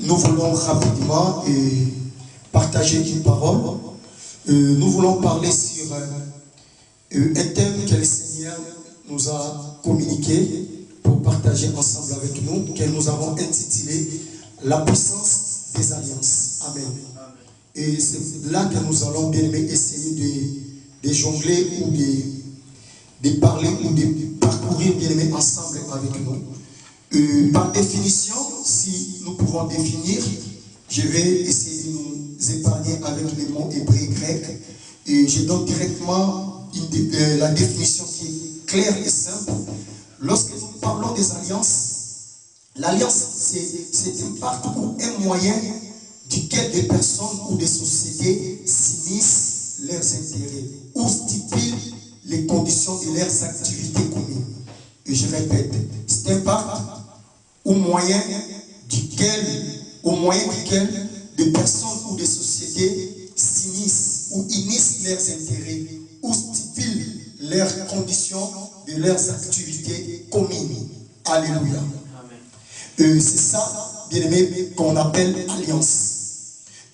nous voulons rapidement partager une parole. Nous voulons parler sur un thème que le Seigneur nous a communiqué pour partager ensemble avec nous, que nous avons intitulé La puissance des alliances. Amen. Et c'est là que nous allons bien aimer essayer de jongler ou de parler ou de parcourir bien aimé ensemble avec nous. Par définition, si nous pouvons définir, je vais essayer de nous épargner avec les mots hébreux et grecs. Et je donne directement la définition qui est claire et simple. Lorsque nous parlons des alliances, l'alliance, c'est un parcours, un moyen duquel des personnes ou des sociétés s'unissent leurs intérêts ou stipulent les conditions de leurs activités communes. Et je répète, c'est un pacte au moyen duquel des personnes ou des sociétés s'unissent ou unissent leurs intérêts ou stipulent leurs conditions de leurs activités communes. Alléluia. C'est ça, bien aimé, qu'on appelle alliance.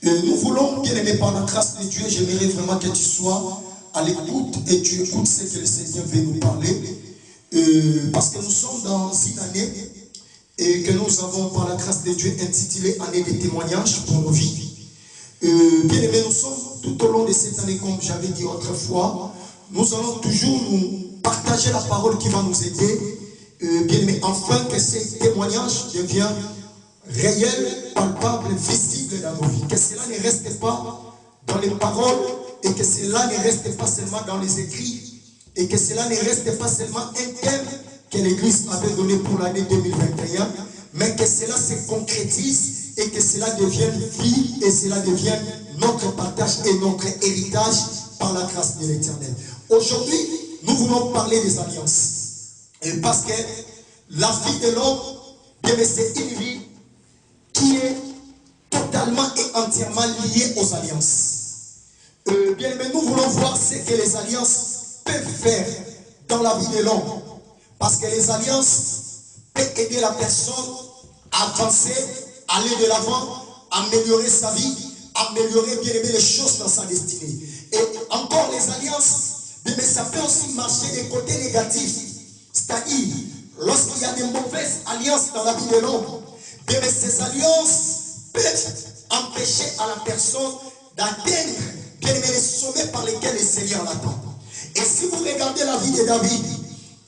Nous voulons, bien aimé, par la grâce de Dieu, j'aimerais vraiment que tu sois à l'écoute et tu écoutes ce que le Seigneur veut nous parler. Parce que nous sommes dans une année et que nous avons, par la grâce de Dieu, intitulée Année des témoignages pour nos vies. Bien aimé, nous sommes tout au long de cette année, comme j'avais dit autrefois, nous allons toujours nous partager la parole qui va nous aider, bien aimé, afin que ces témoignages deviennent réels, palpables, visibles dans nos vies. Que cela ne reste pas dans les paroles et que cela ne reste pas seulement dans les écrits et que cela ne reste pas seulement un thème que l'Église avait donné pour l'année 2021, mais que cela se concrétise et que cela devienne vie et cela devienne notre partage et notre héritage par la grâce de l'Éternel. Aujourd'hui, nous voulons parler des alliances. Et parce que la vie de l'homme, c'est une vie qui est totalement et entièrement liée aux alliances. Bien, mais nous voulons voir ce que les alliances peuvent faire dans la vie de l'homme. Parce que les alliances peuvent aider la personne à avancer, aller de l'avant, améliorer sa vie, améliorer bien aimé les choses dans sa destinée. Et encore les alliances, mais ça peut aussi marcher des côtés négatifs. C'est-à-dire, lorsqu'il y a des mauvaises alliances dans la vie de l'homme, ces alliances peuvent empêcher à la personne d'atteindre bien aimé les sommets par lesquels le Seigneur l'attend. Et si vous regardez la vie de David,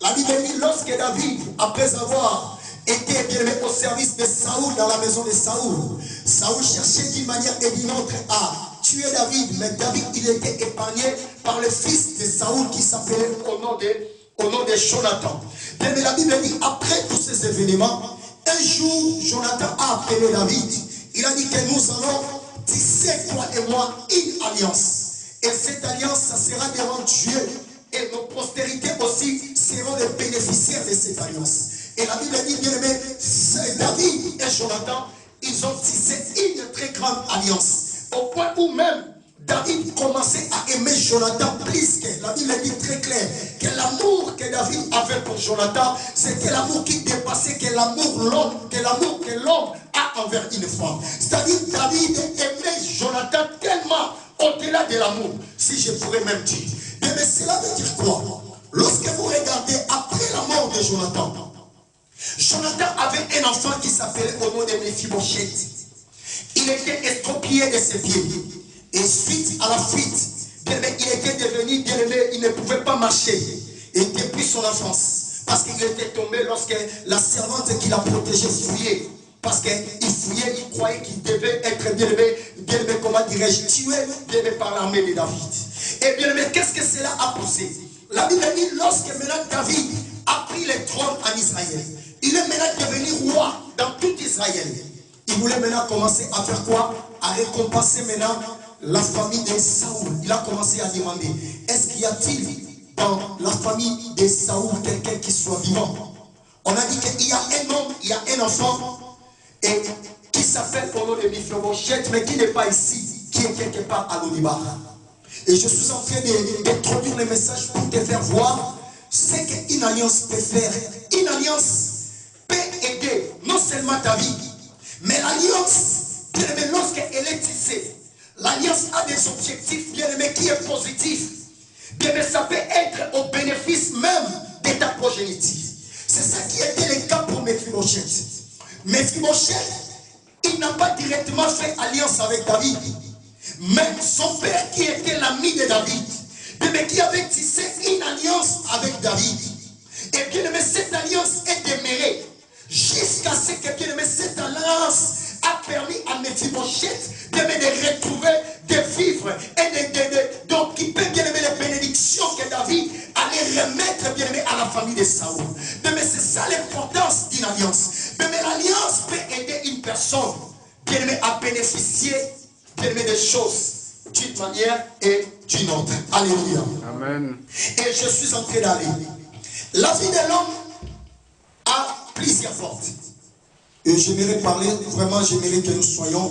la Bible dit lorsque David, après avoir été bien aimé au service de Saoul dans la maison de Saoul, Saoul cherchait d'une manière et d'une autre à tuer David, mais David il était épargné par le fils de Saoul qui s'appelait au nom de Jonathan. Mais la Bible dit après tous ces événements, un jour Jonathan a appelé David, il a dit que nous allons tisser toi et moi une alliance. Et cette alliance, ça sera devant Dieu. Et nos postérités aussi seront les bénéficiaires de cette alliance. Et la Bible dit, bien aimé, David et Jonathan, ils ont tissé une très grande alliance. Au point où même David commençait à aimer Jonathan plus que. La Bible dit très clair que l'amour que David avait pour Jonathan, c'était l'amour qui dépassait que l'amour que l'homme a envers une femme. C'est-à-dire David aimait Jonathan tellement au-delà de l'amour, si je pourrais même dire. Mais cela veut dire quoi? Lorsque vous regardez après la mort de Jonathan, Jonathan avait un enfant qui s'appelait au nom de Mephibosheth. Il était estropié de ses pieds. Et suite à la fuite, il était devenu bien-aimé, il ne pouvait pas marcher. Et depuis son enfance, parce qu'il était tombé lorsque la servante qui l'a protégé fouillait. Parce qu'il fouillait, il croyait qu'il devait être bien-aimé, comment dirais-je, tué, bien-aimé par l'armée de David. Et bien-aimé, qu'est-ce que cela a poussé? La Bible dit, lorsque maintenant David a pris le trône en Israël, il est maintenant devenu roi dans tout Israël. Il voulait maintenant commencer à faire quoi? À récompenser maintenant la famille de Saoul. Il a commencé à demander, est-ce qu'il y a-t-il dans la famille de Saoul quelqu'un qui soit vivant? On a dit qu'il y a un homme, il y a un enfant, et qui s'appelle au nom de Mephibosheth, mais qui n'est pas ici, qui est quelque part à l'Odibar. Et je suis en train d'introduire le message pour te faire voir ce qu'une alliance peut faire. Une alliance peut aider non seulement ta vie, mais l'alliance est tissée, l'alliance a des objectifs, bien aimé, qui est positif. Bien aimé, ça peut être au bénéfice même de ta progéniture. C'est ça qui était le cas pour Mephibosheth. Mephibosheth, il n'a pas directement fait alliance avec David. Même son père qui était l'ami de David, mais qui avait tissé une alliance avec David. Et bien aimé, cette alliance est demeurée jusqu'à ce que, bien aimé, cette alliance a permis à Mephibosheth de retrouver, de vivre et d'occuper, bien aimé, les bénédictions que David allait remettre, bien aimé, à la famille de Saoul. Mais c'est ça l'importance d'une alliance. Mais l'alliance peut aider une personne, bien aimé, à bénéficier, bien aimé, des choses d'une manière et d'une autre. Alléluia. Amen. Et je suis en train d'aller. La vie de l'homme a plusieurs portes. Et j'aimerais parler, vraiment, j'aimerais que nous soyons